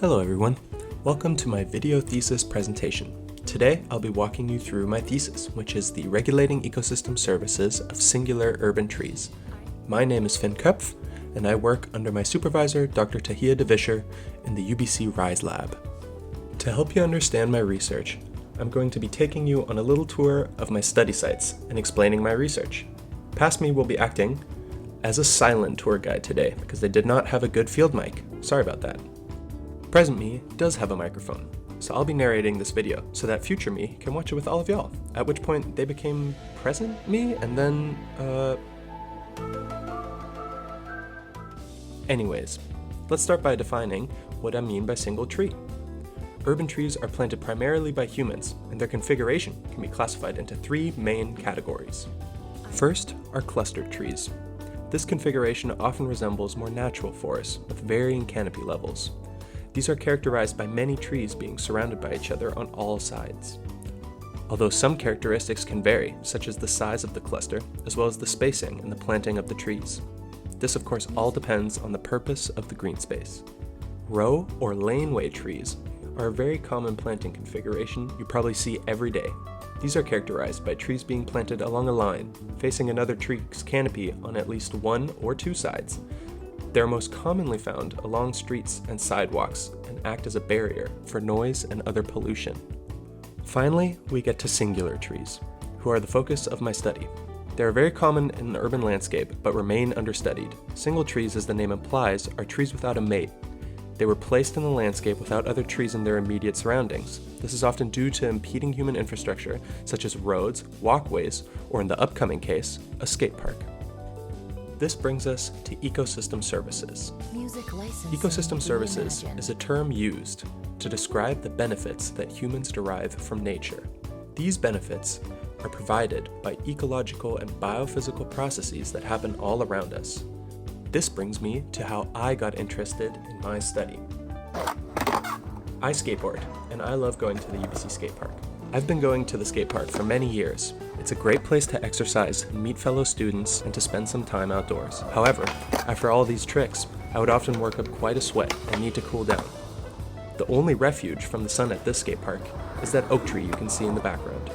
Hello everyone, welcome to my video thesis presentation. Today I'll be walking you through my thesis, which is the Regulating Ecosystem Services of Singular Urban Trees. My name is Finn Köpf, and I work under my supervisor, Dr. Tahia de Vischer, in the UBC RISE lab. To help you understand my research, I'm going to be taking you on a little tour of my study sites and explaining my research. Past me will be acting as a silent tour guide today because they did not have a good field mic. Sorry about that. Present me does have a microphone, so I'll be narrating this video so that future me can watch it with all of y'all, at which point they became present me and then, Anyways, let's start by defining what I mean by single tree. Urban trees are planted primarily by humans, and their configuration can be classified into three main categories. First are clustered trees. This configuration often resembles more natural forests with varying canopy levels. These are characterized by many trees being surrounded by each other on all sides. Although some characteristics can vary, such as the size of the cluster, as well as the spacing and the planting of the trees. This of course all depends on the purpose of the green space. Row or laneway trees are a very common planting configuration you probably see every day. These are characterized by trees being planted along a line, facing another tree's canopy on at least one or two sides. They are most commonly found along streets and sidewalks and act as a barrier for noise and other pollution. Finally, we get to singular trees, who are the focus of my study. They are very common in the urban landscape, but remain understudied. Single trees, as the name implies, are trees without a mate. They were placed in the landscape without other trees in their immediate surroundings. This is often due to impeding human infrastructure, such as roads, walkways, or in the upcoming case, a skate park. This brings us to ecosystem services. Ecosystem services is a term used to describe the benefits that humans derive from nature. These benefits are provided by ecological and biophysical processes that happen all around us. This brings me to how I got interested in my study. I skateboard, and I love going to the UBC skate park. I've been going to the skate park for many years. It's a great place to exercise, meet fellow students, and to spend some time outdoors. However, after all these tricks, I would often work up quite a sweat and need to cool down. The only refuge from the sun at this skate park is that oak tree you can see in the background.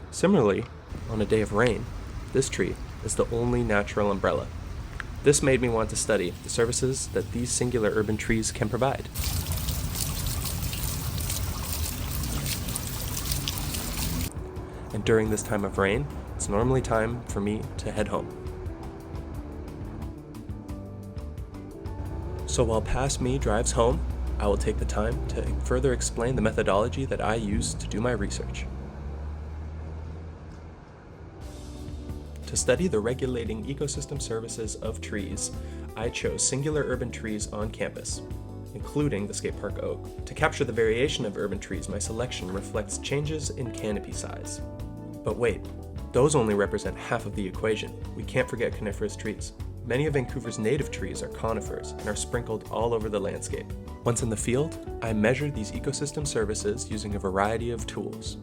Similarly, on a day of rain, this tree is the only natural umbrella. This made me want to study the services that these singular urban trees can provide. And during this time of rain, it's normally time for me to head home. So while past me drives home, I will take the time to further explain the methodology that I use to do my research. To study the regulating ecosystem services of trees, I chose singular urban trees on campus, including the skate park oak. To capture the variation of urban trees, my selection reflects changes in canopy size. But wait, those only represent half of the equation. We can't forget coniferous trees. Many of Vancouver's native trees are conifers and are sprinkled all over the landscape. Once in the field, I measured these ecosystem services using a variety of tools.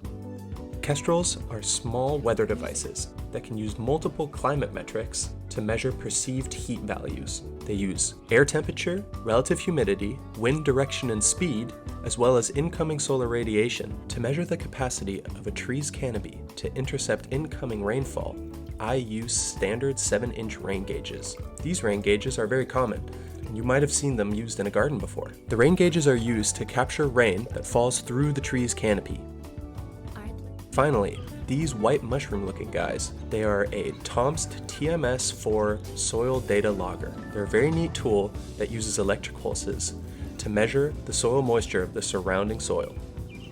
Kestrels are small weather devices that can use multiple climate metrics to measure perceived heat values. They use air temperature, relative humidity, wind direction and speed, as well as incoming solar radiation. To measure the capacity of a tree's canopy to intercept incoming rainfall, I use standard 7-inch rain gauges. These rain gauges are very common, and you might have seen them used in a garden before. The rain gauges are used to capture rain that falls through the tree's canopy. Finally, these white mushroom-looking guys, they are a Tomst TMS4 soil data logger. They're a very neat tool that uses electric pulses to measure the soil moisture of the surrounding soil.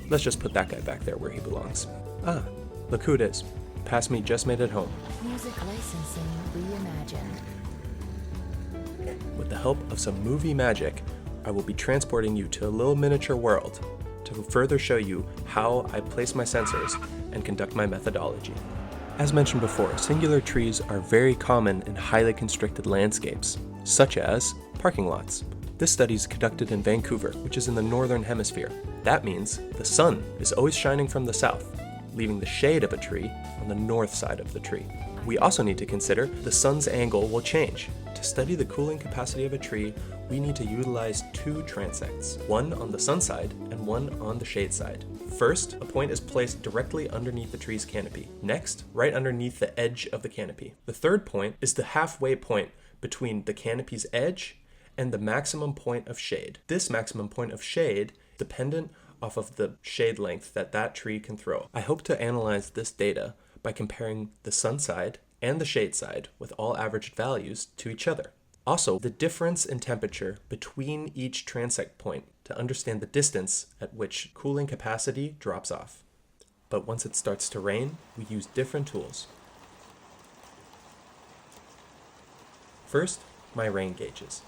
Let's just put that guy back there where he belongs. Ah, look who it is. Past me just made it home. Music licensing reimagined. With the help of some movie magic, I will be transporting you to a little miniature world to further show you how I place my sensors and conduct my methodology. As mentioned before, singular trees are very common in highly constricted landscapes, such as parking lots. This study is conducted in Vancouver, which is in the northern hemisphere. That means the sun is always shining from the south. leaving the shade of a tree on the north side of the tree. We also need to consider the sun's angle will change. To study the cooling capacity of a tree, we need to utilize two transects, one on the sun side and one on the shade side. First, a point is placed directly underneath the tree's canopy. Next, right underneath the edge of the canopy. The third point is the halfway point between the canopy's edge and the maximum point of shade. This maximum point of shade is dependent off of the shade length that tree can throw. I hope to analyze this data by comparing the sun side and the shade side with all averaged values to each other. Also, the difference in temperature between each transect point to understand the distance at which cooling capacity drops off. But once it starts to rain, we use different tools. First, my rain gauges.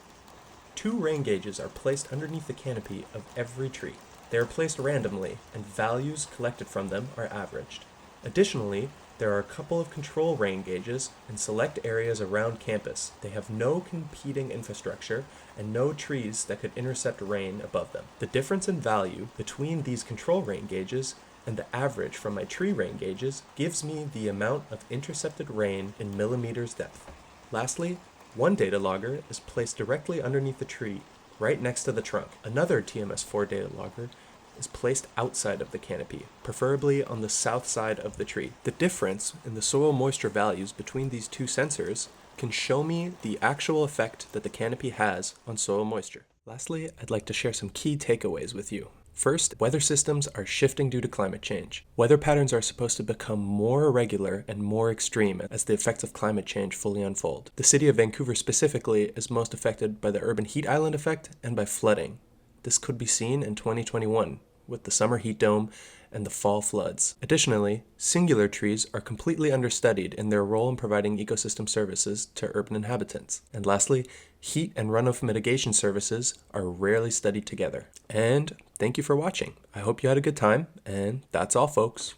2 rain gauges are placed underneath the canopy of every tree. They are placed randomly, and values collected from them are averaged. Additionally, there are a couple of control rain gauges in select areas around campus. They have no competing infrastructure and no trees that could intercept rain above them. The difference in value between these control rain gauges and the average from my tree rain gauges gives me the amount of intercepted rain in millimeters depth. Lastly, one data logger is placed directly underneath the tree, right next to the trunk. Another TMS4 data logger is placed outside of the canopy, preferably on the south side of the tree. The difference in the soil moisture values between these two sensors can show me the actual effect that the canopy has on soil moisture. Lastly, I'd like to share some key takeaways with you. First, weather systems are shifting due to climate change. Weather patterns are supposed to become more irregular and more extreme as the effects of climate change fully unfold. The city of Vancouver specifically is most affected by the urban heat island effect and by flooding. This could be seen in 2021 with the summer heat dome and the fall floods. Additionally, singular trees are completely understudied in their role in providing ecosystem services to urban inhabitants. And lastly, heat and runoff mitigation services are rarely studied together. And thank you for watching. I hope you had a good time, and that's all, folks.